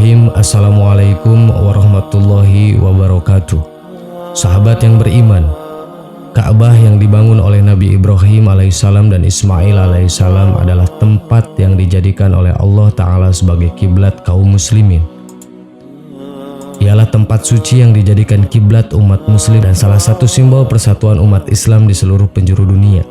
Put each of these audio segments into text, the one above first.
Bismillahirrahmanirrahim. Assalamualaikum warahmatullahi wabarakatuh. Sahabat yang beriman, Ka'bah yang dibangun oleh Nabi Ibrahim alaihissalam dan Ismail alaihissalam adalah tempat yang dijadikan oleh Allah Ta'ala sebagai kiblat kaum muslimin. Ialah tempat suci yang dijadikan kiblat umat muslim dan salah satu simbol persatuan umat Islam di seluruh penjuru dunia.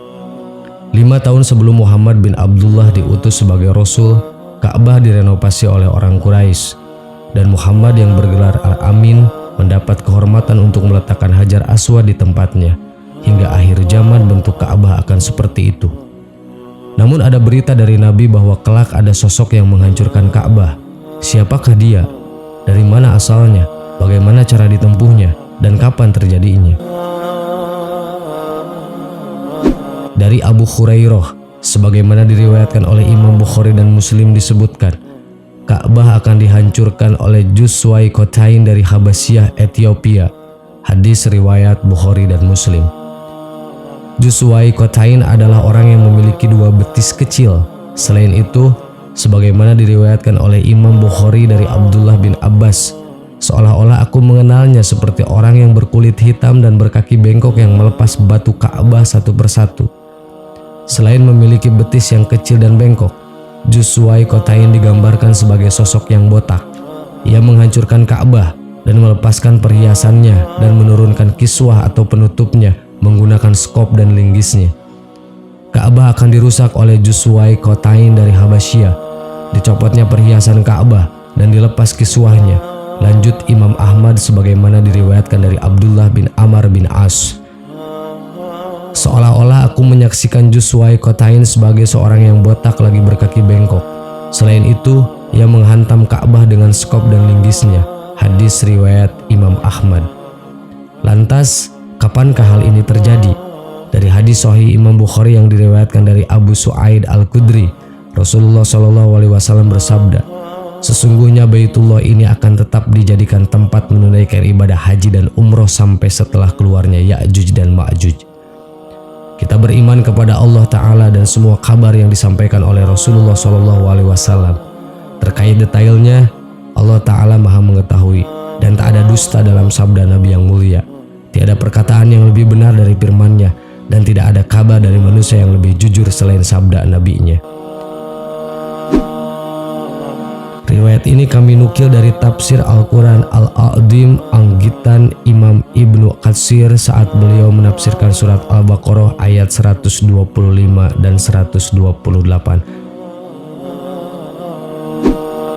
5 tahun sebelum Muhammad bin Abdullah diutus sebagai Rasul, Ka'bah direnovasi oleh orang Quraisy dan Muhammad yang bergelar Al-Amin mendapat kehormatan untuk meletakkan Hajar Aswad di tempatnya. Hingga akhir zaman bentuk Ka'bah akan seperti itu. Namun ada berita dari Nabi bahwa kelak ada sosok yang menghancurkan Ka'bah. Siapakah dia? Dari mana asalnya? Bagaimana cara ditempuhnya? Dan kapan terjadinya? Dari Abu Hurairah, sebagaimana diriwayatkan oleh Imam Bukhari dan Muslim disebutkan, Ka'bah akan dihancurkan oleh Juswayqotain dari Habasyah, Ethiopia. Hadis riwayat Bukhari dan Muslim. Juswayqotain adalah orang yang memiliki 2 betis kecil. Selain itu, sebagaimana diriwayatkan oleh Imam Bukhari dari Abdullah bin Abbas, seolah-olah aku mengenalnya seperti orang yang berkulit hitam dan berkaki bengkok yang melepas batu Ka'bah satu persatu. Selain memiliki betis yang kecil dan bengkok, Juswayqotain digambarkan sebagai sosok yang botak. Ia menghancurkan Ka'bah dan melepaskan perhiasannya dan menurunkan kiswah atau penutupnya menggunakan skop dan linggisnya. Ka'bah akan dirusak oleh Juswayqotain dari Habasyah. Dicopotnya perhiasan Ka'bah dan dilepas kiswahnya. Lanjut Imam Ahmad sebagaimana diriwayatkan dari Abdullah bin Amr bin As. Seolah-olah aku menyaksikan Juswayqotain sebagai seorang yang botak lagi berkaki bengkok. Selain itu, ia menghantam Ka'bah dengan skop dan linggisnya. Hadis riwayat Imam Ahmad. Lantas, kapankah hal ini terjadi? Dari hadis sahih Imam Bukhari yang diriwayatkan dari Abu Su'aid Al-Khudri, Rasulullah SAW bersabda, sesungguhnya Baitullah ini akan tetap dijadikan tempat menunaikan ibadah haji dan umroh sampai setelah keluarnya Ya'juj dan Ma'juj. Kita beriman kepada Allah Ta'ala dan semua kabar yang disampaikan oleh Rasulullah SAW. Terkait detailnya, Allah Ta'ala Maha mengetahui dan tak ada dusta dalam sabda Nabi yang mulia. Tiada perkataan yang lebih benar dari firman-Nya dan tidak ada kabar dari manusia yang lebih jujur selain sabda Nabi-Nya. Riwayat ini kami nukil dari tafsir Al-Quran Al-A'dim anggitan Imam Ibnu Katsir saat beliau menafsirkan surat Al-Baqarah ayat 125 dan 128.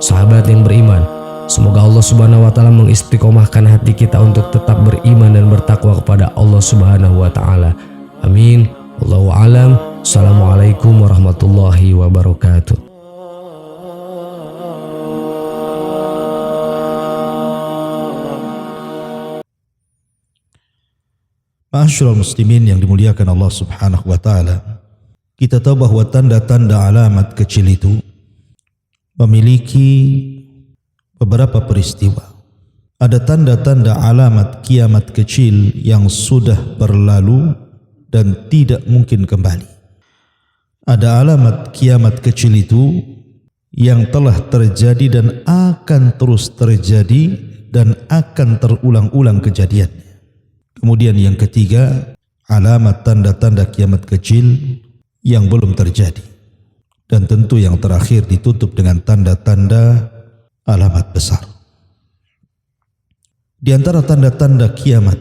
Sahabat yang beriman, semoga Allah Subhanahu wa Ta'ala mengistiqomahkan hati kita untuk tetap beriman dan bertakwa kepada Allah Subhanahu wa Ta'ala. Amin. Wallahu a'lam. Assalamualaikum warahmatullahi wabarakatuh. Ma'asyiral muslimin yang dimuliakan Allah Subhanahu wa Ta'ala, kita tahu bahwa tanda-tanda alamat kecil itu memiliki beberapa peristiwa. Ada tanda-tanda alamat kiamat kecil yang sudah berlalu dan tidak mungkin kembali. Ada alamat kiamat kecil itu yang telah terjadi dan akan terus terjadi dan akan terulang-ulang kejadiannya. Kemudian yang ketiga, alamat tanda-tanda kiamat kecil yang belum terjadi. Dan tentu yang terakhir ditutup dengan tanda-tanda alamat besar. Di antara tanda-tanda kiamat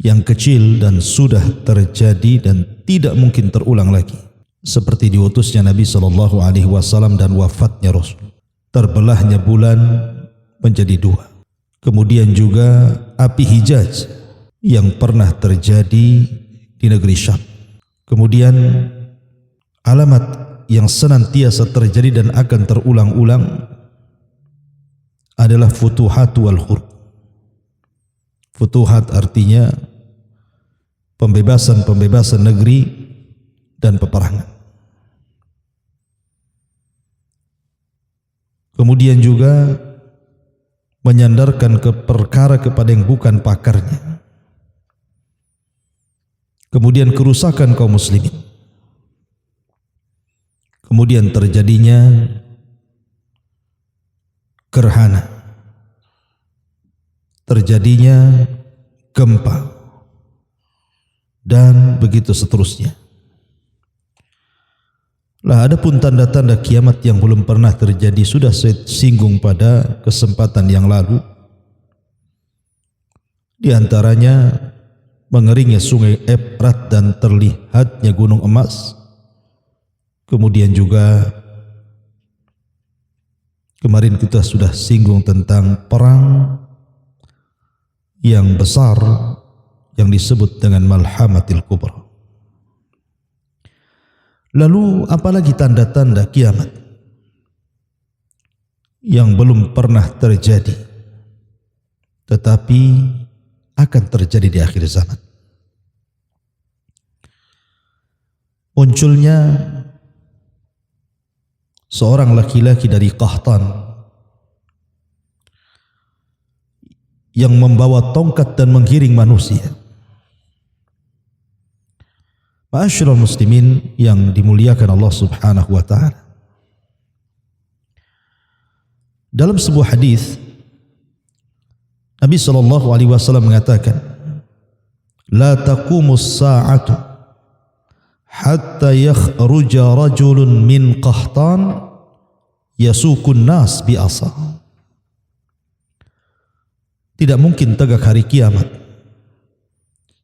yang kecil dan sudah terjadi dan tidak mungkin terulang lagi, seperti diutusnya Nabi SAW dan wafatnya Rasul, terbelahnya bulan menjadi 2. Kemudian juga api Hijaz yang pernah terjadi di negeri Syam. Kemudian alamat yang senantiasa terjadi dan akan terulang-ulang adalah futuhat wal hurb. Futuhat artinya pembebasan negeri dan peperangan. Kemudian juga menyandarkan ke perkara kepada yang bukan pakarnya. Kemudian kerusakan kaum muslimin. Kemudian terjadinya gerhana terjadinya gempa, dan begitu seterusnya. Lah adapun tanda-tanda kiamat yang belum pernah terjadi sudah saya singgung pada kesempatan yang lalu. Di antaranya mengeringnya sungai Efrat dan terlihatnya gunung emas. Kemudian juga kemarin kita sudah singgung tentang perang yang besar yang disebut dengan Malhamatil Kubra. Lalu apalagi tanda-tanda kiamat yang belum pernah terjadi tetapi akan terjadi di akhir zaman? Munculnya seorang laki-laki dari Qahtan yang membawa tongkat dan menggiring manusia. Ma'asyiral muslimin yang dimuliakan Allah Subhanahu wa taala. Dalam sebuah hadis Nabi sallallahu alaihi wasallam mengatakan, "La taqumus sa'atu hatta yakhruja rajulun min Qahtan yasukun nas bi asa." Tidak mungkin tegak hari kiamat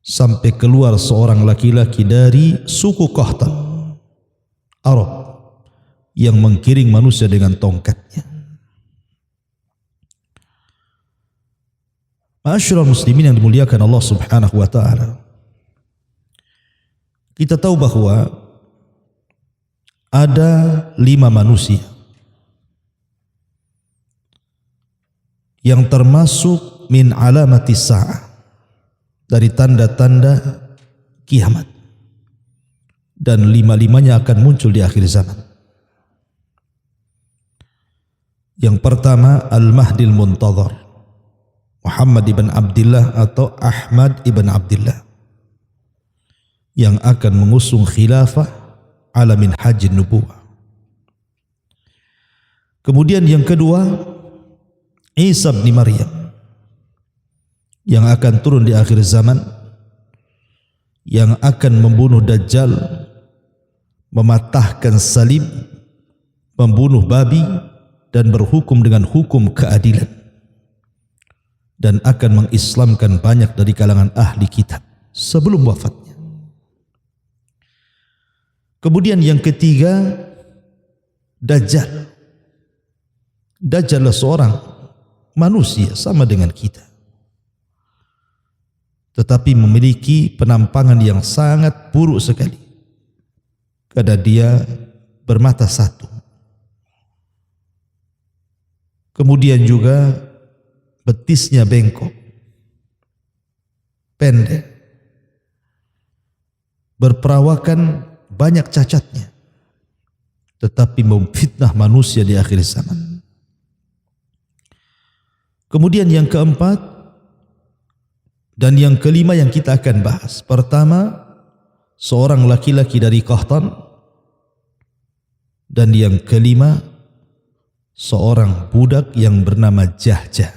sampai keluar seorang laki-laki dari suku Qahtan Arab yang menggiring manusia dengan tongkatnya. Ma'asyiral muslimin yang dimuliakan Allah Subhanahu wa taala. Kita tahu bahwa ada 5 manusia yang termasuk min alamati sa'ah, dari tanda-tanda kiamat, dan 5-limanya akan muncul di akhir zaman. Yang pertama Al-Mahdil Muntadhar, Muhammad ibn Abdullah atau Ahmad ibn Abdullah, yang akan mengusung khilafah ala minhajin nubuwah. Kemudian yang kedua Isa bin Maryam, yang akan turun di akhir zaman, yang akan membunuh Dajjal, mematahkan salib, membunuh babi, dan berhukum dengan hukum keadilan, dan akan mengislamkan banyak dari kalangan ahli kitab sebelum wafatnya. Kemudian yang ketiga Dajjal. Dajjal adalah seorang manusia sama dengan kita, tetapi memiliki penampangan yang sangat buruk sekali, karena dia bermata satu. Kemudian juga betisnya bengkok, pendek, berperawakan banyak cacatnya, tetapi memfitnah manusia di akhir zaman. Kemudian yang keempat dan yang kelima yang kita akan bahas. Pertama, seorang laki-laki dari Qahtan, dan yang kelima seorang budak yang bernama Jahjah.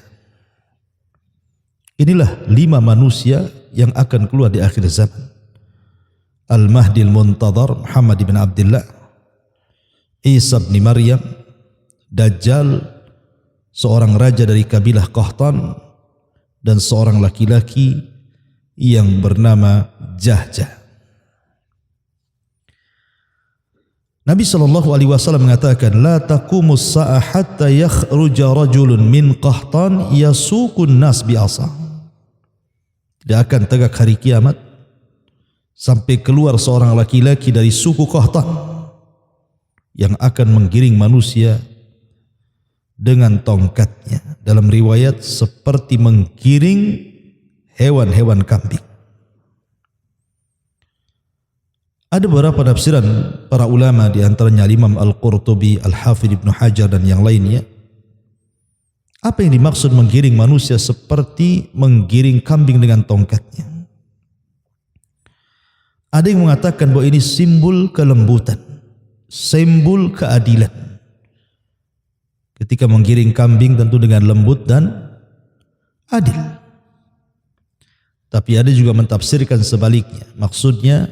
Inilah 5 manusia yang akan keluar di akhir zaman. Al-Mahdil Muntadhar Muhammad ibn Abdullah, Isa bin Maryam, Dajjal, seorang raja dari kabilah Qahtan, dan seorang laki-laki yang bernama Jahjah. Nabi SAW mengatakan, "La taqumus sa'ah hatta yakhruja rajulun min Qahtan yasukun nas bi asa." Tidak akan tegak hari kiamat sampai keluar seorang laki-laki dari suku Qahtan yang akan menggiring manusia dengan tongkatnya. Dalam riwayat seperti menggiring hewan-hewan kambing. Ada beberapa tafsiran para ulama, di antaranya Imam Al-Qurtubi, Al-Hafidh Ibnu Hajar, dan yang lainnya. Apa yang dimaksud menggiring manusia seperti menggiring kambing dengan tongkatnya? Ada yang mengatakan bahwa ini simbol kelembutan, simbol keadilan. Ketika menggiring kambing tentu dengan lembut dan adil. Tapi ada juga mentafsirkan sebaliknya. Maksudnya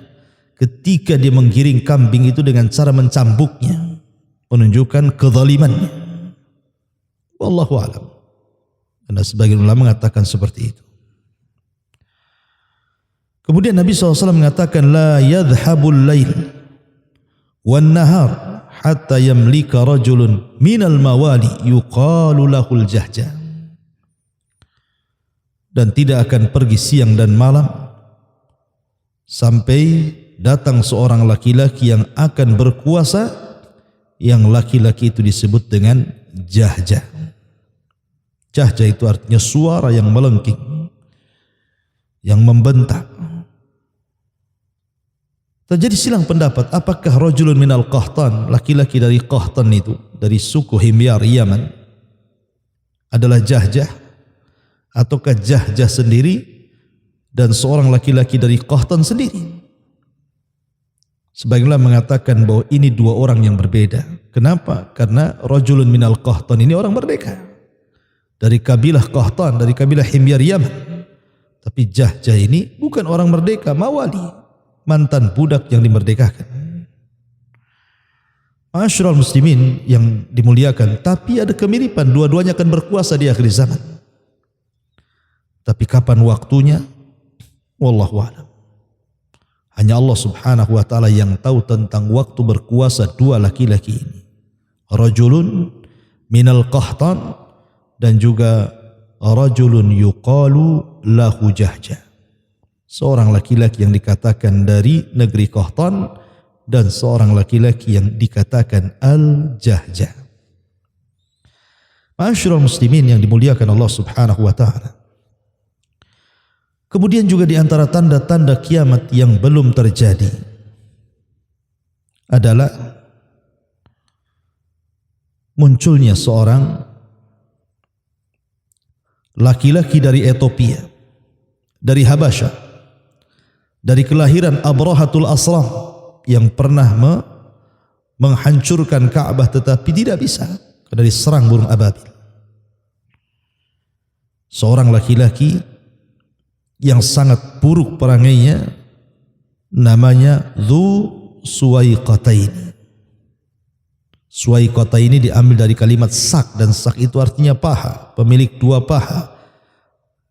ketika dia menggiring kambing itu dengan cara mencambuknya, menunjukkan kezalimannya. Wallahu a'lam. Karena sebagian ulama mengatakan seperti itu. Kemudian Nabi SAW mengatakan, la yadhhabul lail wan nahar hatta yamlika rajulun minal mawali yuqalu lahul jahja. Dan tidak akan pergi siang dan malam sampai datang seorang laki-laki yang akan berkuasa, yang laki-laki itu disebut dengan jahja. Jahja itu artinya suara yang melengking, yang membentak. Terjadi silang pendapat, apakah rajulun minal Qahtan, laki-laki dari Qahtan itu, dari suku Himyar Yaman, adalah jahjah, ataukah jahjah sendiri dan seorang laki-laki dari Qahtan sendiri? Sebagian mengatakan bahwa ini dua orang yang berbeda. Kenapa? Karena rajulun minal Qahtan ini orang merdeka dari kabilah Qahtan, dari kabilah Himyar Yaman. Tapi jahjah ini bukan orang merdeka, mawali, mantan budak yang dimerdekakan. Ma'asyiral muslimin yang dimuliakan, tapi ada kemiripan, dua-duanya akan berkuasa di akhir zaman. Tapi kapan waktunya? Wallahu a'lam. Hanya Allah Subhanahu wa taala yang tahu tentang waktu berkuasa dua laki-laki ini. Rajulun minal Qahtan dan juga rajulun yuqalu lahu jahja. Seorang laki-laki yang dikatakan dari negeri Qahtan dan seorang laki-laki yang dikatakan al-jahja. Ma'asyiral muslimin yang dimuliakan Allah Subhanahu wa taala. Kemudian juga di antara tanda-tanda kiamat yang belum terjadi adalah munculnya seorang laki-laki dari Ethiopia, dari Habasyah, dari kelahiran Abrahatul Aslam yang pernah menghancurkan Ka'bah tetapi tidak bisa karena diserang burung ababil. Seorang laki-laki yang sangat buruk perangainya, namanya Dzu Suwaiqataini. Suwaiqataini diambil dari kalimat sak, dan sak itu artinya paha, pemilik dua paha,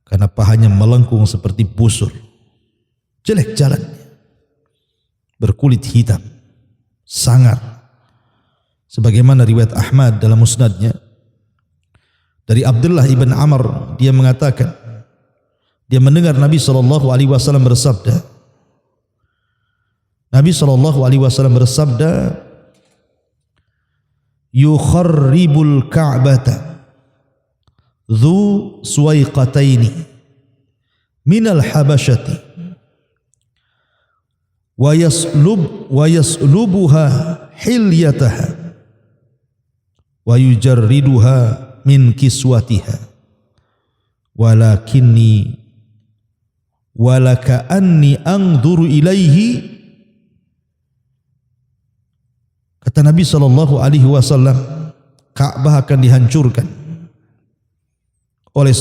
karena pahanya melengkung seperti busur, jelek jalannya, berkulit hitam, sangar. Sebagaimana riwayat Ahmad dalam musnadnya dari Abdullah ibn Amr, dia mengatakan, dia mendengar Nabi SAW bersabda. Nabi SAW bersabda, yukharribul ka'bata Dzu Suwaiqataini minal habasyati wa yaslubuha hilyataha wa yujarriduha min kiswatiha walaka anni anzuru ilaihi. Kata Nabi SAW, Ka'bah akan dihancurkan oleh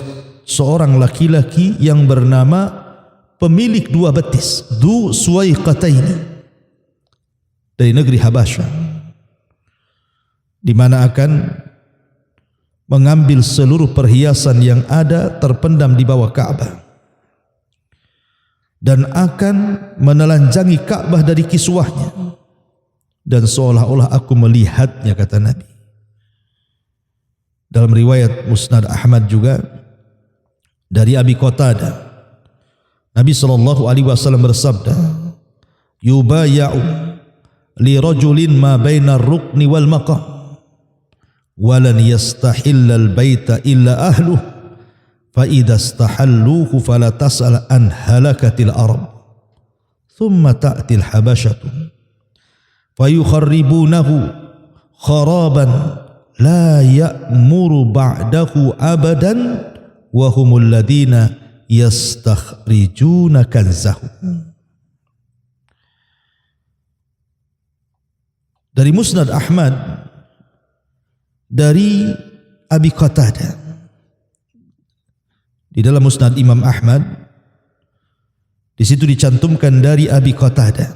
seorang laki-laki yang bernama pemilik dua betis, Dzu Suwaiqataini, dari negeri Habasyah, di mana akan mengambil seluruh perhiasan yang ada terpendam di bawah Ka'bah dan akan menelanjangi Ka'bah dari kiswahnya, dan seolah-olah aku melihatnya, kata Nabi. Dalam riwayat Musnad Ahmad juga dari Abi Qatadah, Nabi SAW bersabda, yubaya'u li rajulin ma bainar rukni wal maqam walan yastahillal baita illa ahluh fa idza istahalluhu fala tas'al an halakatil arab thumma ta'til habasyatu fayukharribunahu kharaban la ya'muru ba'dahu abadan wa humul ladina yastakhrijuna kanzahu. Dari Musnad Ahmad dari Abi Qatadah, di dalam Musnad Imam Ahmad Di situ dicantumkan dari Abi Qatadah.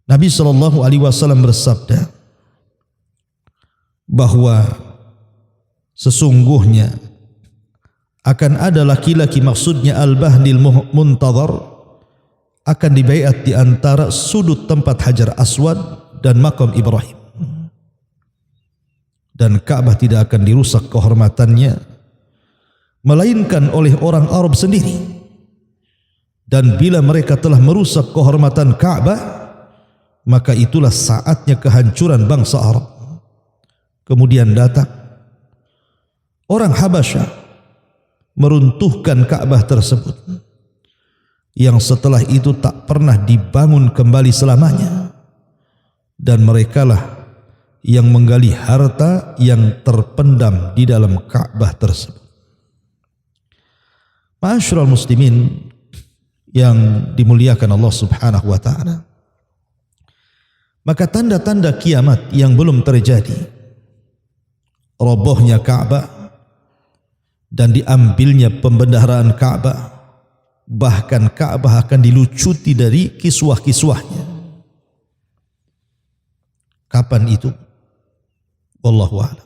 Nabi SAW bersabda bahwa sesungguhnya akan ada laki-laki, maksudnya Al-Bahnil Muntadhar, akan dibaiat di antara sudut tempat Hajar Aswad dan makam Ibrahim. Dan Ka'bah tidak akan dirusak kehormatannya melainkan oleh orang Arab sendiri. Dan bila mereka telah merusak kehormatan Ka'bah, maka itulah saatnya kehancuran bangsa Arab. Kemudian datang orang Habasyah meruntuhkan Ka'bah tersebut, yang setelah itu tak pernah dibangun kembali selamanya. Dan merekalah yang menggali harta yang terpendam di dalam Ka'bah tersebut. Ma'asyiral muslimin yang dimuliakan Allah Subhanahu wa taala, maka tanda-tanda kiamat yang belum terjadi, robohnya Ka'bah dan diambilnya pembendaharaan Ka'bah, bahkan Ka'bah akan dilucuti dari kiswah-kiswahnya. Kapan itu? Wallahu a'lam.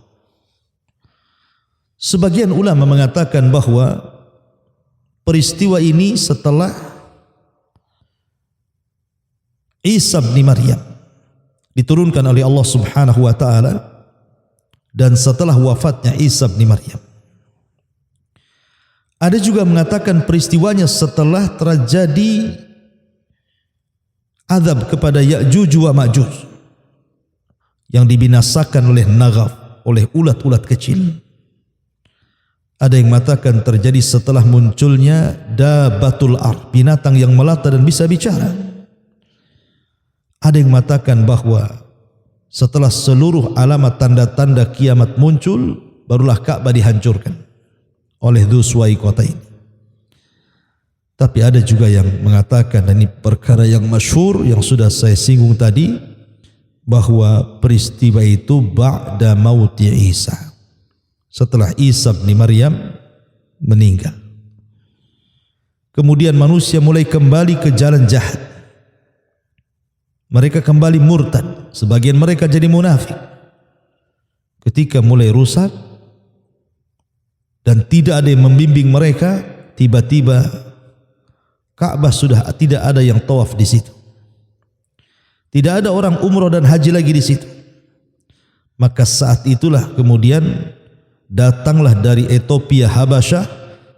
Sebagian ulama mengatakan bahwa peristiwa ini setelah Isa bin Maryam diturunkan oleh Allah Subhanahu wa taala dan setelah wafatnya Isa bin Maryam. Ada juga mengatakan peristiwanya setelah terjadi azab kepada Ya'juj wa Ma'juj yang dibinasakan oleh Naghaf, oleh ulat-ulat kecil. Ada yang mengatakan terjadi setelah munculnya Dabatul Ard, binatang yang melata dan bisa bicara. Ada yang mengatakan bahwa setelah seluruh alamat tanda-tanda kiamat muncul, barulah Ka'bah dihancurkan oleh Dzu Suwaiqatain. Tapi ada juga yang mengatakan, dan ini perkara yang masyhur yang sudah saya singgung tadi, bahwa peristiwa itu ba'da mauti Isa, setelah Isa bin Maryam meninggal. Kemudian manusia mulai kembali ke jalan jahat. Mereka kembali murtad, sebagian mereka jadi munafik. Ketika mulai rusak dan tidak ada yang membimbing mereka, tiba-tiba Ka'bah sudah tidak ada yang tawaf di situ. Tidak ada orang umrah dan haji lagi di situ. Maka saat itulah kemudian datanglah dari Ethiopia Habasyah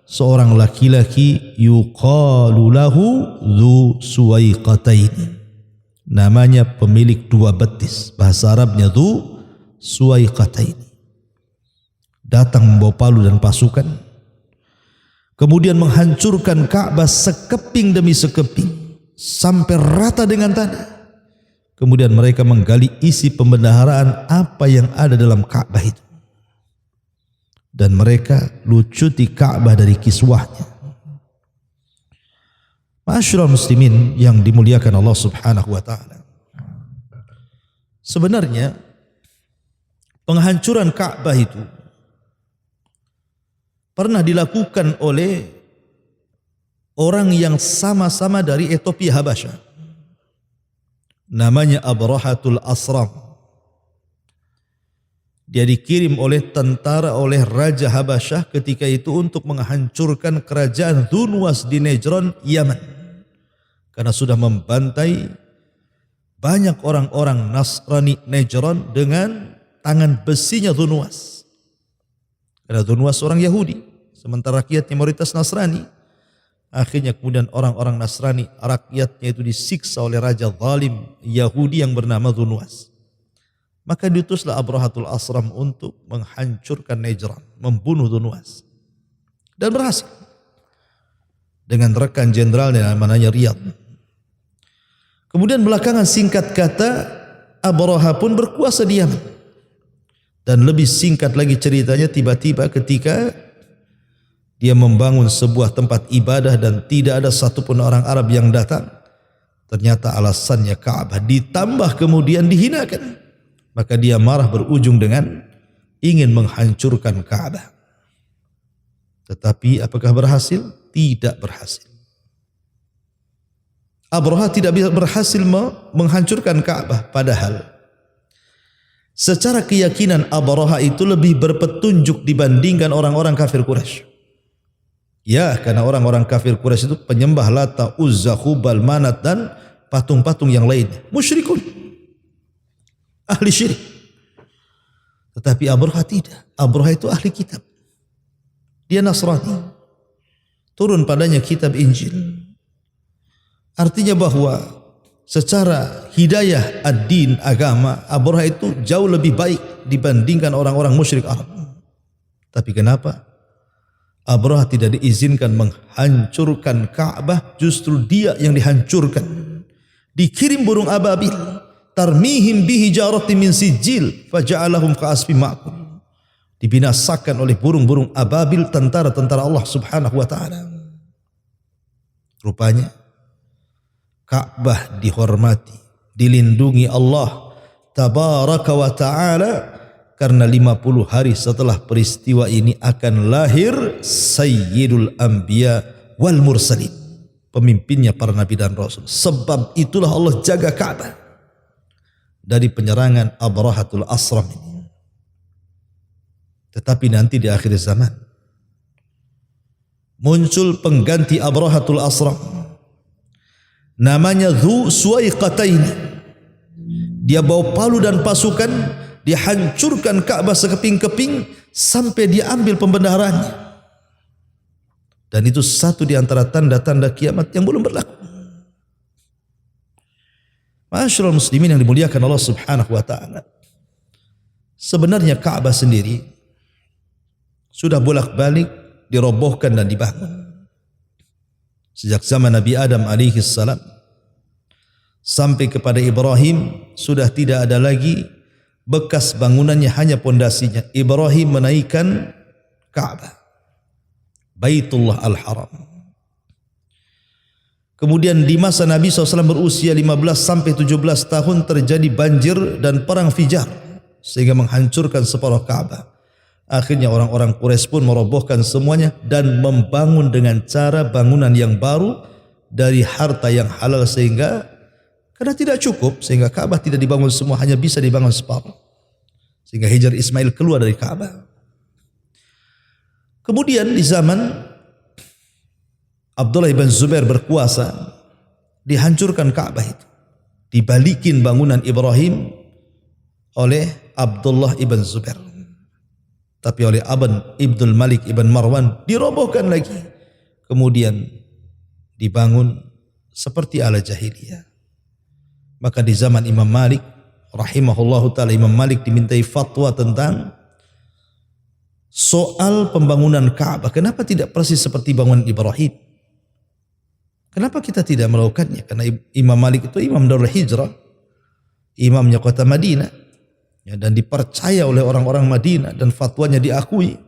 seorang laki-laki yuqalu lahu Dzu Suwaiqatain. Namanya pemilik dua betis, bahasa Arabnya Dzu Suwaiqatain. Datang membawa palu dan pasukan, kemudian menghancurkan Ka'bah sekeping demi sekeping sampai rata dengan tanah. Kemudian mereka menggali isi pembendaharaan apa yang ada dalam Ka'bah itu, dan mereka lucuti Ka'bah dari kiswahnya. Ma'asyiral muslimin yang dimuliakan Allah Subhanahu wa taala. Sebenarnya penghancuran Ka'bah itu pernah dilakukan oleh orang yang sama-sama dari Ethiopia Habasyah. Namanya Abrahatul Asram. Dia dikirim oleh tentara oleh Raja Habasyah ketika itu untuk menghancurkan kerajaan Dzu Nuwas di Najran, Yaman. Karena sudah membantai banyak orang-orang Nasrani Najran dengan tangan besinya Dzu Nuwas. Karena Dzu Nuwas orang Yahudi, sementara rakyatnya mayoritas Nasrani. Akhirnya kemudian orang-orang Nasrani, rakyatnya itu disiksa oleh raja zalim Yahudi yang bernama Dzu Nuwas. Maka diutuslah Abrahatul Asram untuk menghancurkan Najran, membunuh Dzu Nuwas. Dan berhasil. Dengan rekan jenderalnya namanya Riyad. Kemudian belakangan singkat kata Abraha pun berkuasa di Yaman. Dan lebih singkat lagi ceritanya, tiba-tiba ketika dia membangun sebuah tempat ibadah dan tidak ada satupun orang Arab yang datang, ternyata alasannya Ka'bah, ditambah kemudian dihinakan. Maka dia marah berujung dengan ingin menghancurkan Ka'bah. Tetapi apakah berhasil? Tidak berhasil. Abraha tidak berhasil menghancurkan Ka'bah, padahal secara keyakinan Abraha itu lebih berpetunjuk dibandingkan orang-orang kafir Quraisy. Ya, karena orang-orang kafir Quraisy itu penyembah Lata, Uzza, Hubal, Manat dan patung-patung yang lainnya. Musyrikun, ahli syirik. Tetapi Abraha tidak. Abraha itu ahli kitab. Dia Nasrani. Turun padanya kitab Injil. Artinya bahwa secara hidayah ad-din, agama, Abraha itu jauh lebih baik dibandingkan orang-orang musyrik Arab. Tapi kenapa Abraha tidak diizinkan menghancurkan Ka'bah? Justru dia yang dihancurkan. Dikirim burung ababil, tarmihim bihi jaratin min sijil faja'alahum ka'asfin ma'kul. Dibinasakan oleh burung-burung ababil, tentara-tentara Allah Subhanahu wa taala. Rupanya Ka'bah dihormati, dilindungi Allah Tabaraka wa ta'ala, karena 50 hari setelah peristiwa ini akan lahir Sayyidul Anbiya wal Mursalin, pemimpinnya para nabi dan rasul. Sebab itulah Allah jaga Ka'bah dari penyerangan Abrahatul Asram ini. Tetapi nanti di akhir zaman muncul pengganti Abrahatul Asram, namanya Dzu Suwaiqataini. Dia bawa palu dan pasukan, dihancurkan Ka'bah sekeping-keping sampai dia ambil pembendaharaannya. Dan itu satu di antara tanda-tanda kiamat yang belum berlaku. Ma'asyiral muslimin yang dimuliakan Allah Subhanahu wa taala. Sebenarnya Ka'bah sendiri sudah bolak-balik dirobohkan dan dibangun. Sejak zaman Nabi Adam alaihi salam sampai kepada Ibrahim sudah tidak ada lagi bekas bangunannya, hanya pondasinya. Ibrahim menaikkan Ka'bah, Baitullah Al-Haram. Kemudian di masa Nabi SAW berusia 15 sampai 17 tahun terjadi banjir dan perang Fijar sehingga menghancurkan separuh Ka'bah. Akhirnya orang-orang Quraisy pun merobohkan semuanya dan membangun dengan cara bangunan yang baru dari harta yang halal, sehingga karena tidak cukup sehingga Ka'bah tidak dibangun semua, hanya bisa dibangun separuh. Sehingga Hajar Ismail keluar dari Ka'bah. Kemudian di zaman Abdullah ibn Zubair berkuasa, dihancurkan Ka'bah itu. Dibalikin bangunan Ibrahim oleh Abdullah ibn Zubair. Tapi oleh Ibnul Malik ibn Marwan dirobohkan lagi. Kemudian dibangun seperti ala jahiliyah. Maka di zaman Imam Malik rahimahullahu ta'ala, Imam Malik dimintai fatwa tentang soal pembangunan Ka'bah. Kenapa tidak persis seperti bangunan Ibrahim? Kenapa kita tidak melakukannya? Karena Imam Malik itu imam Darul Hijrah, imamnya kota Madinah. Ya, dan dipercaya oleh orang-orang Madinah dan fatwanya diakui.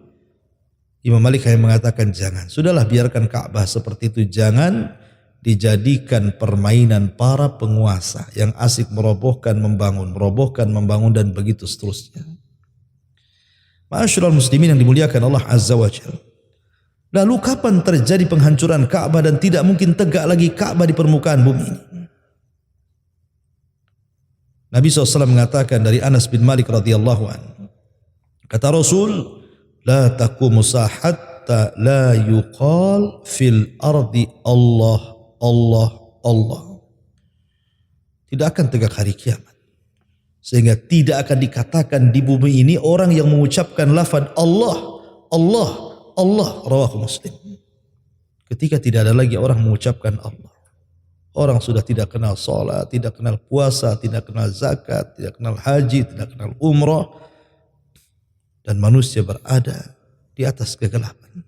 Imam Malik hanya mengatakan jangan, sudahlah biarkan Ka'bah seperti itu, jangan dijadikan permainan para penguasa yang asik merobohkan membangun dan begitu seterusnya. Ma'asyiral muslimin yang dimuliakan Allah Azza wa Jalla. Lalu kapan terjadi penghancuran Ka'bah dan tidak mungkin tegak lagi Ka'bah di permukaan bumi ini? Nabi SAW mengatakan dari Anas bin Malik radhiyallahu anhu, kata Rasul, la taqumu hatta la yuqal fil ardi Allah Allah Allah. Tidak akan tegak hari kiamat sehingga tidak akan dikatakan di bumi ini orang yang mengucapkan lafaz Allah Allah Allah. Rawahu Muslim. Ketika tidak ada lagi orang mengucapkan Allah, orang sudah tidak kenal sholat, tidak kenal puasa, tidak kenal zakat, tidak kenal haji, tidak kenal umrah, dan manusia berada di atas kegelapan.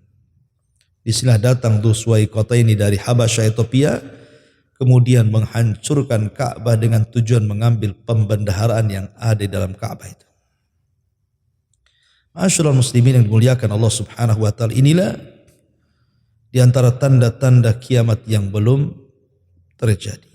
Disinilah datang Dzu Suwaiqataini dari Habasyah Ethiopia, kemudian menghancurkan Ka'bah dengan tujuan mengambil pembendaharaan yang ada di dalam Ka'bah itu. Ma'asyiral muslimin yang dimuliakan Allah Subhanahu wa taala, inilah di antara tanda-tanda kiamat yang belum terjadi.